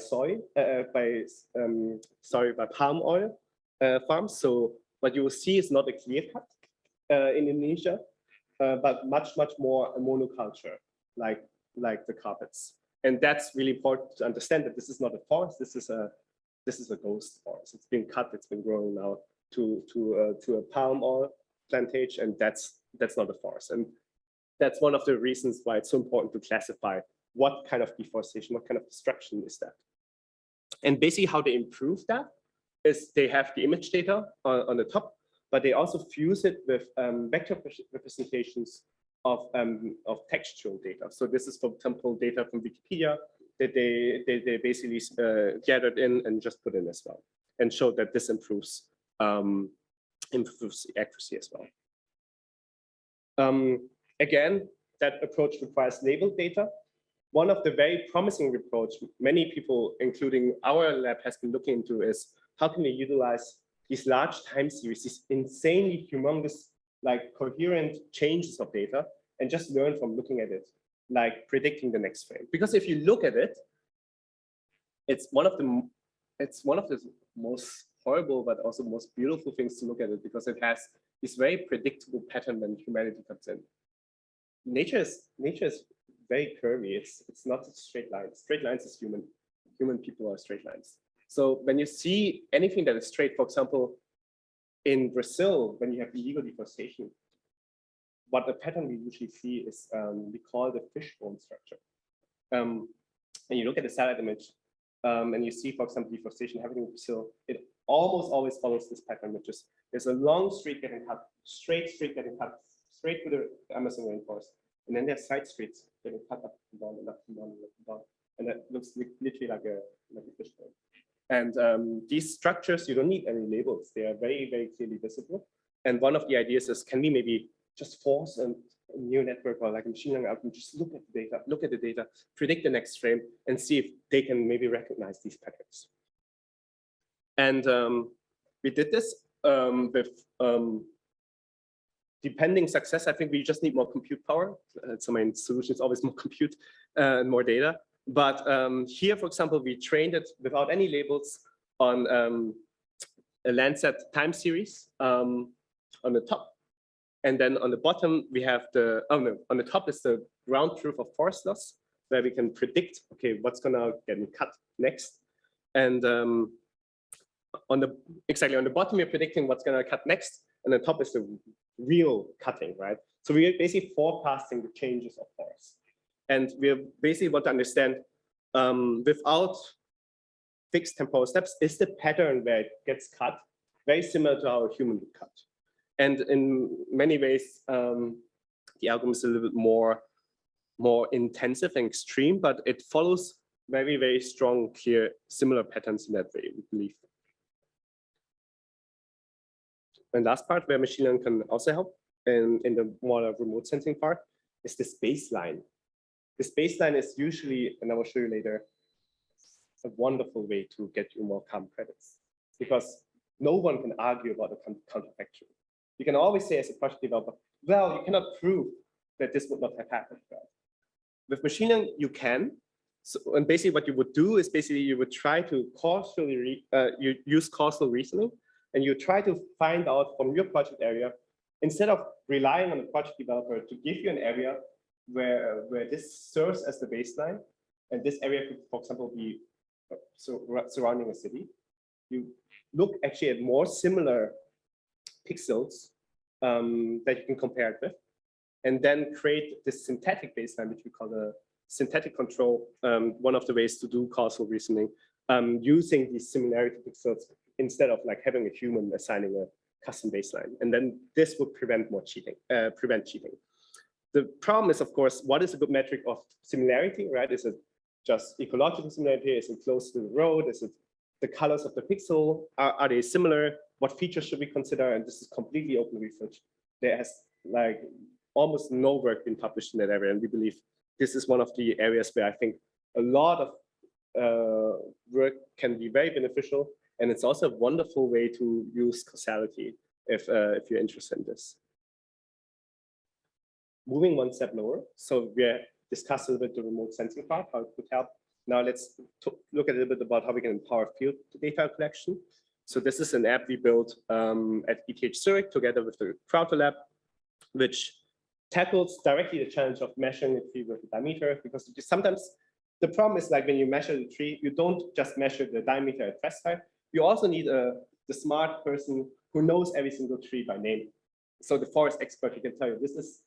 by palm oil farms. So what you will see is not a clear cut in Indonesia, but much more a monoculture, like the carpets. And that's really important to understand that this is not a forest. This is a ghost forest. It's been cut. It's been growing now to a palm oil plantage, and that's not a forest. And that's one of the reasons why it's so important to classify what kind of deforestation, what kind of destruction is that. And basically how they improve that is they have the image data on the top, but they also fuse it with vector representations of textual data. So this is, for example, data from Wikipedia that they basically gathered in and just put in as well, and showed that this improves accuracy as well. Again, that approach requires labeled data. One of the very promising approach many people, including our lab, has been looking into is how can we utilize these large time series, these insanely humongous, like coherent changes of data, and just learn from looking at it, like predicting the next frame. Because if you look at it, it's one of the most horrible but also most beautiful things to look at it, because it has this very predictable pattern when humanity comes in. Nature is very curvy. It's not a straight line. Straight lines is human. Human people are straight lines. So when you see anything that is straight, for example, in Brazil, when you have illegal deforestation, what the pattern we usually see is we call the fishbone structure. And you look at the satellite image, and you see, for example, deforestation happening in Brazil, it almost always follows this pattern, which is there's a long street getting cut, straight street getting cut, straight to the Amazon rainforest. And then there's side streets getting cut up and down and up and down and up and down. And that looks literally like a fishbone. And these structures, you don't need any labels. They are very, very clearly visible. And one of the ideas is, can we maybe just force a neural network or like a machine learning algorithm, just look at the data, predict the next frame, and see if they can maybe recognize these patterns. And we did this with depending success. I think we just need more compute power. So my solution is always more compute and more data. But here, for example, we trained it without any labels on a Landsat time series on the top. And then on the bottom, we have the, on the top is the ground truth of forest loss, where we can predict, okay, what's gonna get cut next. And on the bottom, we're predicting what's gonna cut next. And the top is the real cutting, right? So we're basically forecasting the changes of forests. And we basically want to understand without fixed temporal steps, is the pattern where it gets cut very similar to how a human would cut? And in many ways, the algorithm is a little bit more intensive and extreme, but it follows very, very strong, clear, similar patterns in that way, we believe. And last part where machine learning can also help in the more remote sensing part is this baseline. This baseline is usually, and I will show you later, a wonderful way to get you more carbon credits, because no one can argue about the counterfactual. You can always say as a project developer, well, you cannot prove that this would not have happened. Right? With machine learning, you can. So, and basically what you would do is basically you would try to causally, you use causal reasoning, and you try to find out from your project area, instead of relying on the project developer to give you an area where this serves as the baseline, and this area could, for example, be surrounding a city. You look actually at more similar pixels that you can compare it with, and then create this synthetic baseline, which we call the synthetic control, one of the ways to do causal reasoning, using these similarity pixels instead of like having a human assigning a custom baseline. And then this would prevent cheating. The problem is, of course, what is a good metric of similarity, right? Is it just ecological similarity? Is it close to the road? Is it the colors of the pixel? Are they similar? What features should we consider? And this is completely open research. There has like almost no work been published in that area. And we believe this is one of the areas where I think a lot of work can be very beneficial. And it's also a wonderful way to use causality if you're interested in this. Moving one step lower. So we discussed a little bit the remote sensing part, how it could help. Now let's look a little bit about how we can empower field data collection. So this is an app we built at ETH Zürich together with the Crowder Lab, which tackles directly the challenge of measuring the tree with the diameter, because sometimes the problem is like when you measure the tree, you don't just measure the diameter at first time. You also need the smart person who knows every single tree by name. So the forest expert, he can tell you this is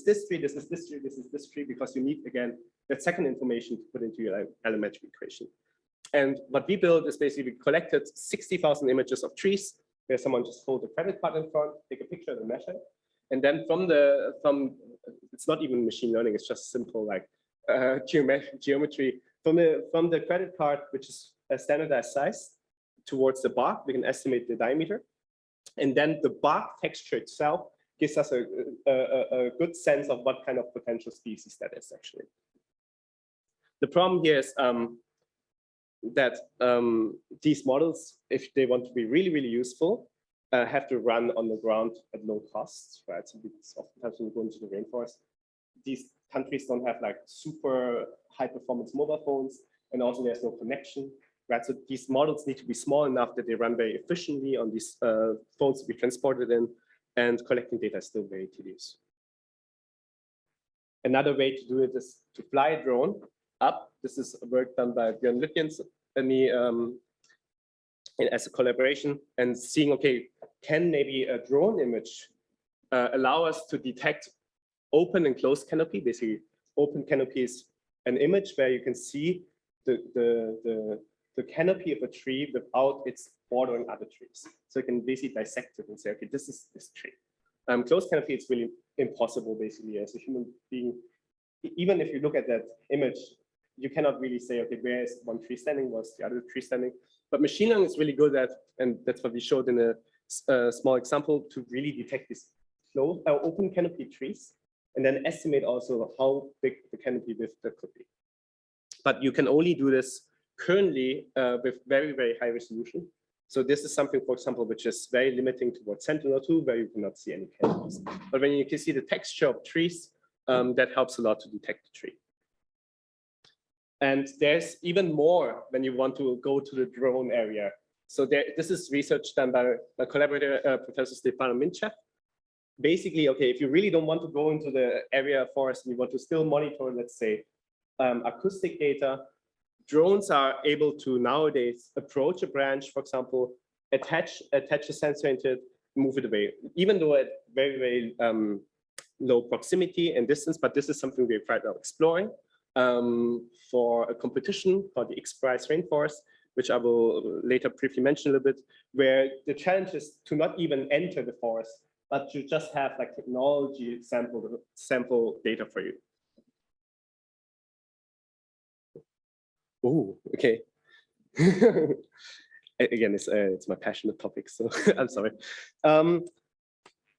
this tree, this is this tree, this is this tree, because you need, again, that second information to put into your elementary equation. And what we built is basically we collected 60,000 images of trees, where someone just hold a credit card in front, take a picture and measure. And then from it's not even machine learning, it's just simple like geometry. From the credit card, which is a standardized size, towards the bark, we can estimate the diameter. And then the bark texture itself gives us a good sense of what kind of potential species that is actually. The problem here is that these models, if they want to be really, really useful, have to run on the ground at low costs, right? So because oftentimes when you go into the rainforest, these countries don't have like super high performance mobile phones, and also there's no connection, right? So these models need to be small enough that they run very efficiently on these phones to be transported in, and collecting data is still very tedious. Another way to do it is to fly a drone up. This is work done by Björn Lytjens and me as a collaboration, and seeing, okay, can maybe a drone image allow us to detect open and closed canopy? Basically, open canopy is an image where you can see the canopy of a tree without its bordering other trees. So you can basically dissect it and say, okay, this is this tree. Closed canopy, it's really impossible, basically, as a human being. Even if you look at that image, you cannot really say, okay, where is one tree standing, where's the other tree standing? But machine learning is really good at, and that's what we showed in a small example, to really detect these open canopy trees, and then estimate also how big the canopy width that could be. But you can only do this currently with very, very high resolution. So this is something, for example, which is very limiting towards Sentinel-2, where you cannot see any canopies. But when you can see the texture of trees, that helps a lot to detect the tree. And there's even more when you want to go to the drone area. So this is research done by my collaborator, Professor Stefano Minchev. Basically, okay, if you really don't want to go into the area forest and you want to still monitor, let's say, acoustic data, drones are able to nowadays approach a branch, for example, attach a sensor into it, move it away, even though at very, very low proximity and distance. But this is something we're right now exploring for a competition called the X Prize Rainforest, which I will later briefly mention a little bit, where the challenge is to not even enter the forest, but to just have like technology sample data for you. Oh, okay. Again, it's my passionate topic, so I'm sorry.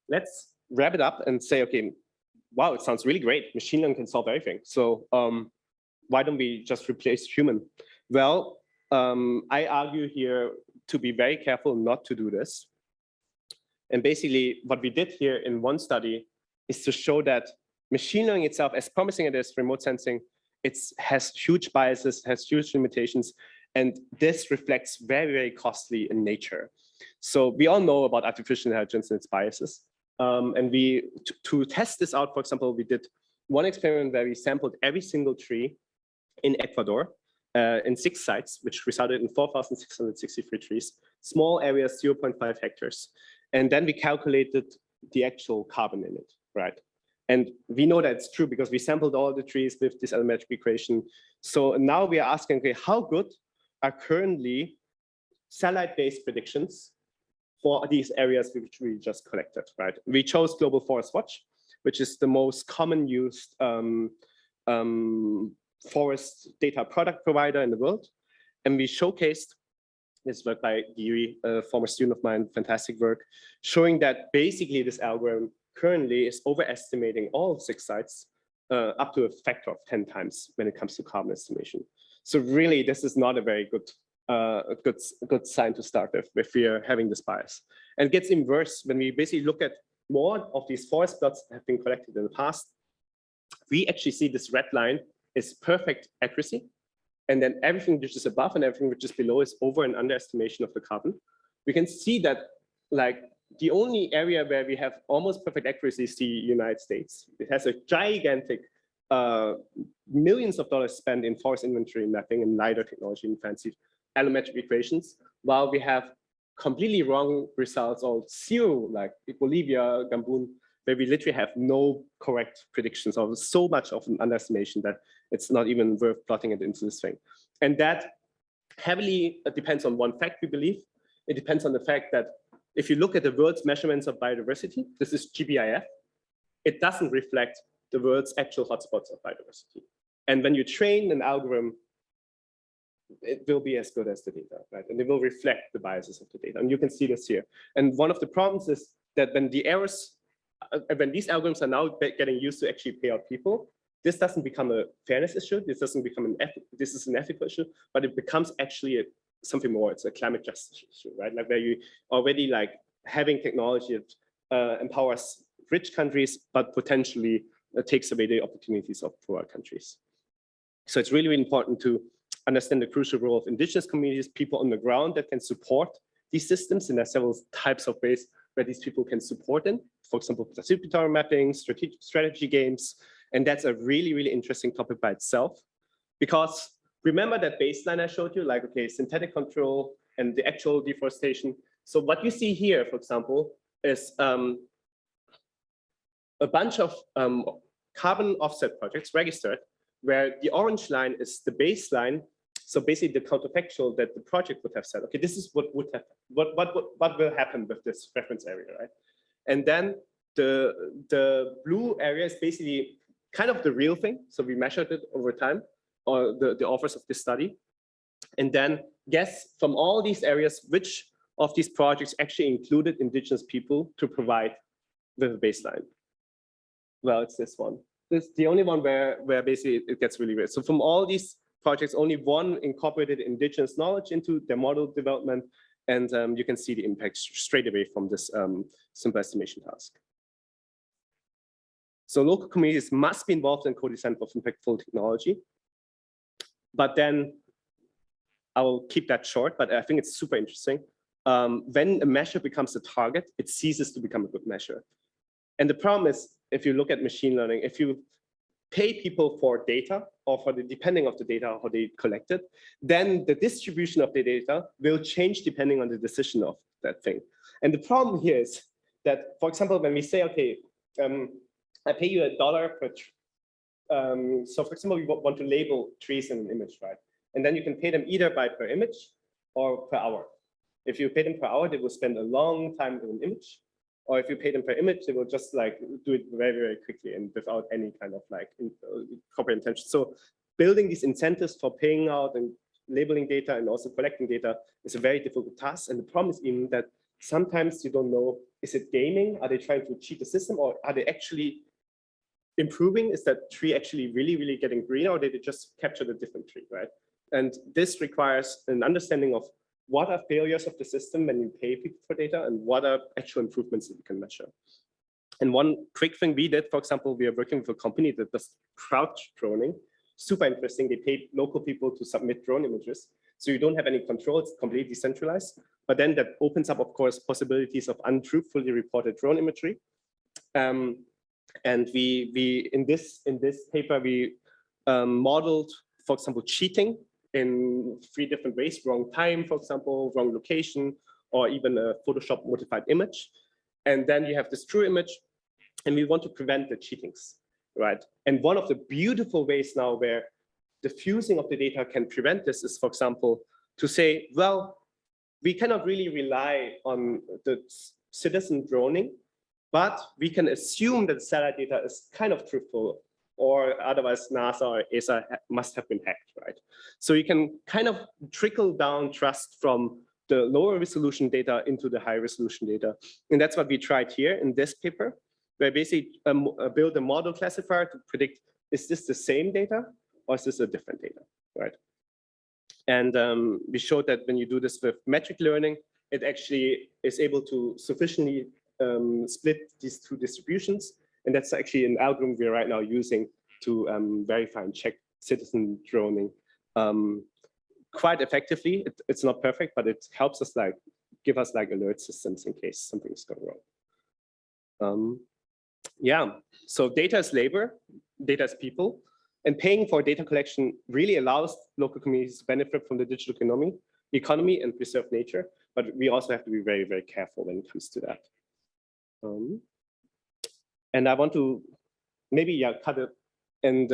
Let's wrap it up and say, okay, wow, it sounds really great. Machine learning can solve everything. So why don't we just replace human? Well, I argue here to be very careful not to do this. And basically, what we did here in one study is to show that machine learning itself, as promising it is, remote sensing, it has huge biases, has huge limitations, and this reflects very, very costly in nature. So we all know about artificial intelligence and its biases. And to test this out, for example, we did one experiment where we sampled every single tree in Ecuador in 6 sites, which resulted in 4,663 trees, small areas, 0.5 hectares. And then we calculated the actual carbon in it, right? And we know that it's true because we sampled all the trees with this allometric equation. So now we are asking, okay, how good are currently satellite-based predictions for these areas which we just collected, right? We chose Global Forest Watch, which is the most common used forest data product provider in the world. And we showcased this work by Giri, a former student of mine, fantastic work, showing that basically this algorithm currently is overestimating all 6 sites up to a factor of 10 times when it comes to carbon estimation. So really, this is not a very good sign to start with if we are having this bias. And it gets even worse when we basically look at more of these forest plots that have been collected in the past. We actually see this red line is perfect accuracy. And then everything which is above and everything which is below is over and underestimation of the carbon. We can see that like the only area where we have almost perfect accuracy is the United States. It has a gigantic millions of dollars spent in forest inventory mapping and LiDAR technology and fancy allometric equations, while we have completely wrong results or zero, like Bolivia, Gabon, where we literally have no correct predictions or so much of an underestimation that it's not even worth plotting it into this thing. And that heavily depends on one fact, we believe. It depends on the fact that if you look at the world's measurements of biodiversity, this is GBIF, it doesn't reflect the world's actual hotspots of biodiversity. And when you train an algorithm, it will be as good as the data, right? And it will reflect the biases of the data. And you can see this here. And one of the problems is that when the errors, when these algorithms are now getting used to actually pay out people, this doesn't become a fairness issue. This doesn't become this is an ethical issue, but it becomes actually something more. It's a climate justice issue, right? Like where you already like having technology that empowers rich countries, but potentially takes away the opportunities of poorer countries. So it's really, really important to understand the crucial role of indigenous communities, people on the ground that can support these systems. And there are several types of ways where these people can support them. For example, participatory mapping, strategy games. And that's a really, really interesting topic by itself. Because remember that baseline I showed you, like, okay, synthetic control and the actual deforestation. So what you see here, for example, is a bunch of carbon offset projects registered, where the orange line is the baseline. So basically the counterfactual that the project would have said, okay, this is what would have, what will happen with this reference area, right? And then the blue area is basically kind of the real thing. So we measured it over time, or the authors of this study. And then guess from all these areas, which of these projects actually included indigenous people to provide with a baseline? Well, it's this one. This is the only one where basically it gets really weird. So from all these projects, only one incorporated indigenous knowledge into their model development. And you can see the impact straight away from this simple estimation task. So local communities must be involved in co-design of impactful technology. But then I will keep that short, but I think it's super interesting. When a measure becomes a target, it ceases to become a good measure. And the problem is, if you look at machine learning, if you pay people for data or for the depending of the data, how they collect it, then the distribution of the data will change depending on the decision of that thing. And the problem here is that, for example, when we say, okay, I pay you $1 per tree. So for example, we want to label trees in an image, right? And then you can pay them either per image or per hour. If you pay them per hour, they will spend a long time with an image. Or if you pay them per image, they will just like do it very, very quickly and without any kind of like corporate intention. So building these incentives for paying out and labeling data and also collecting data is a very difficult task. And the problem is even that sometimes you don't know, is it gaming? Are they trying to cheat the system, or are they actually improving? Is that tree actually really, really getting greener, or did they just capture the different tree, right? And this requires an understanding of what are failures of the system when you pay people for data, and what are actual improvements that you can measure. And one quick thing we did, for example, we are working with a company that does crowd droning. Super interesting. They paid local people to submit drone images. So you don't have any control, it's completely decentralized. But then that opens up, of course, possibilities of untruthfully reported drone imagery. And we in this paper, we modeled, for example, cheating in 3 different ways: wrong time, for example, wrong location, or even a Photoshop modified image. And then you have this true image, and we want to prevent the cheatings, right? And one of the beautiful ways now where the fusing of the data can prevent this is, for example, to say, well, we cannot really rely on the citizen droning, but we can assume that the satellite data is kind of truthful, or otherwise NASA or ESA must have been hacked, right? So you can kind of trickle down trust from the lower resolution data into the high resolution data. And that's what we tried here in this paper, where basically build a model classifier to predict, is this the same data or is this a different data, right? And we showed that when you do this with metric learning, it actually is able to sufficiently split these 2 distributions. And that's actually an algorithm we're right now using to verify and check citizen droning quite effectively. It's not perfect, but it helps us like give us like alert systems in case something is going wrong. Yeah, so data is labor, data is people, and paying for data collection really allows local communities to benefit from the digital economy and preserve nature. but we also have to be very, very careful when it comes to that. And I want to maybe cut it and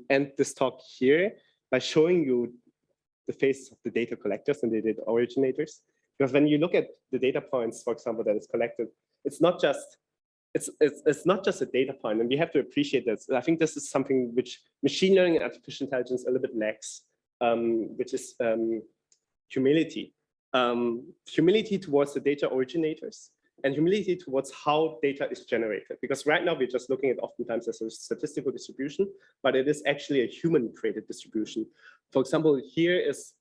end this talk here by showing you the faces of the data collectors and the data originators. Because when you look at the data points, for example, that is collected, it's not just a data point, and we have to appreciate this. I think this is something which machine learning and artificial intelligence a little bit lacks, which is humility. Humility towards the data originators and humility towards how data is generated. Because right now we're just looking at oftentimes as a statistical distribution, but it is actually a human created distribution. For example, here is,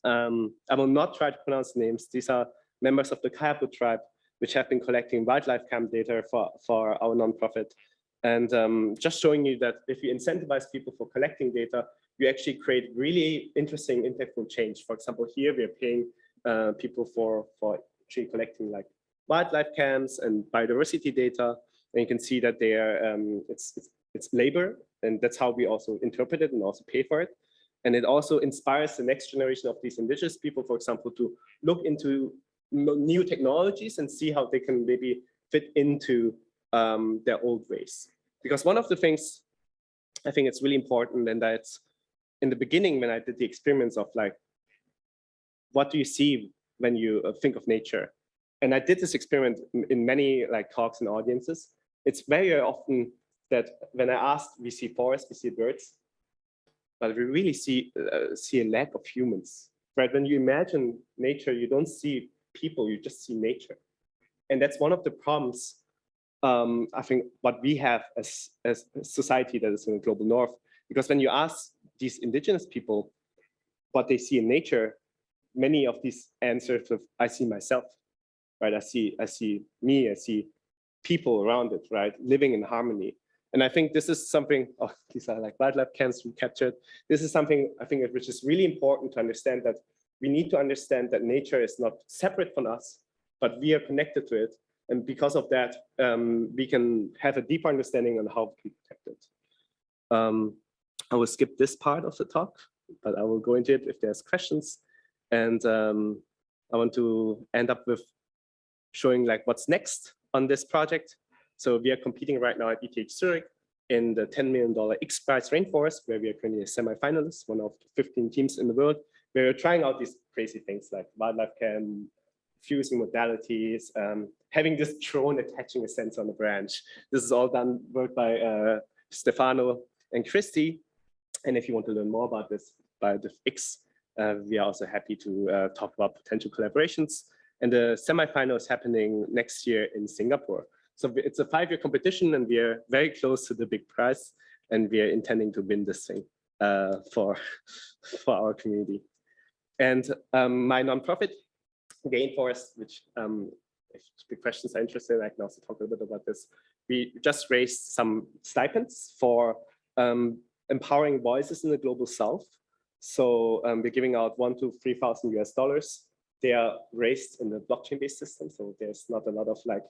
I will not try to pronounce names. These are members of the Kayapu tribe, which have been collecting wildlife cam data for our nonprofit. And just showing you that if you incentivize people for collecting data, you actually create really interesting, impactful change. For example, here we are paying people for actually collecting like wildlife cams and biodiversity data. And you can see that they are, it's labor, and that's how we also interpret it and also pay for it. And it also inspires the next generation of these indigenous people, for example, to look into new technologies and see how they can maybe fit into their old ways. Because one of the things I think it's really important, and that's in the beginning when I did the experiments of like, what do you see when you think of nature? And I did this experiment in many like talks and audiences. It's very often that when I asked, we see forests, we see birds, but we really see a lack of humans. Right? When you imagine nature, you don't see people, you just see nature. And that's one of the problems, I think, what we have as a society that is in the global north. Because when you ask these indigenous people what they see in nature, many of these answers of, I see myself, right? I see me, I see people around it, right? Living in harmony. And I think this is something, oh, these are like wildlife cams we captured. This is something I think which is really important to understand, that we need to understand that nature is not separate from us, but we are connected to it. And because of that, we can have a deeper understanding on how we protect it. I will skip this part of the talk, but I will go into it if there's questions. And I want to end up with showing like what's next on this project. So we are competing right now at ETH Zürich in the $10 million X Prize Rainforest, where we are currently a semi-finalist, one of 15 teams in the world, where we're trying out these crazy things like wildlife cam, fusing modalities, having this drone attaching a sensor on a branch. This is all done work by Stefano and Christy. And if you want to learn more about this by the X, we are also happy to talk about potential collaborations. And the semi-final is happening next year in Singapore. So it's a 5-year competition, and we are very close to the big prize, and we are intending to win this thing for our community. And my nonprofit, Gainforest, which if the questions are interested, I can also talk a little bit about this. We just raised some stipends for empowering voices in the global south. So we're giving out $1,000 to $3,000. They are raised in the blockchain-based system, so there's not a lot of like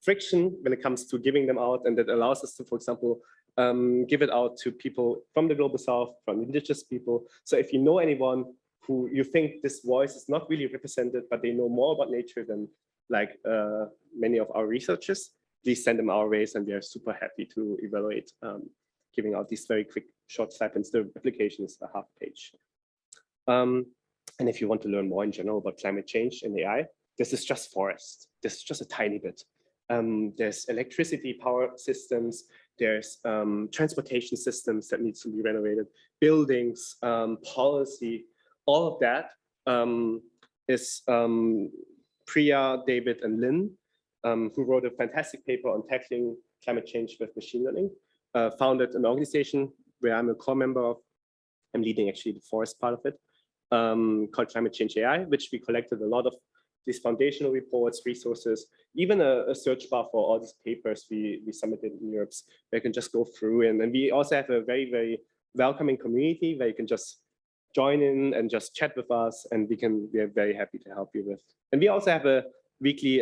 friction when it comes to giving them out, and that allows us to, for example, give it out to people from the global south, from indigenous people. So if you know anyone who you think this voice is not really represented, but they know more about nature than like many of our researchers, please send them our ways, and we are super happy to evaluate giving out these very quick short stipends. The application is a half page. And if you want to learn more in general about climate change and AI, this is just forest. This is just a tiny bit. There's electricity power systems. There's transportation systems that needs to be renovated, buildings, policy, all of that is Priya, David, and Lynn, who wrote a fantastic paper on tackling climate change with machine learning, founded an organization where I'm a core member of. I'm leading actually the forest part of it, called Climate Change AI, which we collected a lot of these foundational reports, resources, even a search bar for all these papers we submitted in Europe, where you can just go through. And we also have a very, very welcoming community where you can just join in and just chat with us, and we are very happy to help you with. And we also have a weekly,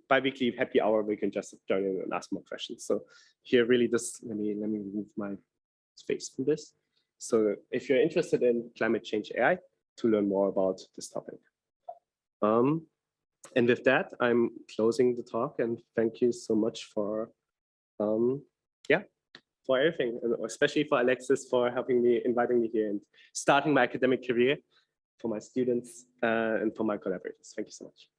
bi-weekly happy hour where you can just join in and ask more questions. So here really this, let me remove my face from this. So if you're interested in climate change AI, to learn more about this topic. And with that, I'm closing the talk, and thank you so much for, yeah, for everything, and especially for Alexis for helping me, inviting me here and starting my academic career, for my students and for my collaborators. Thank you so much.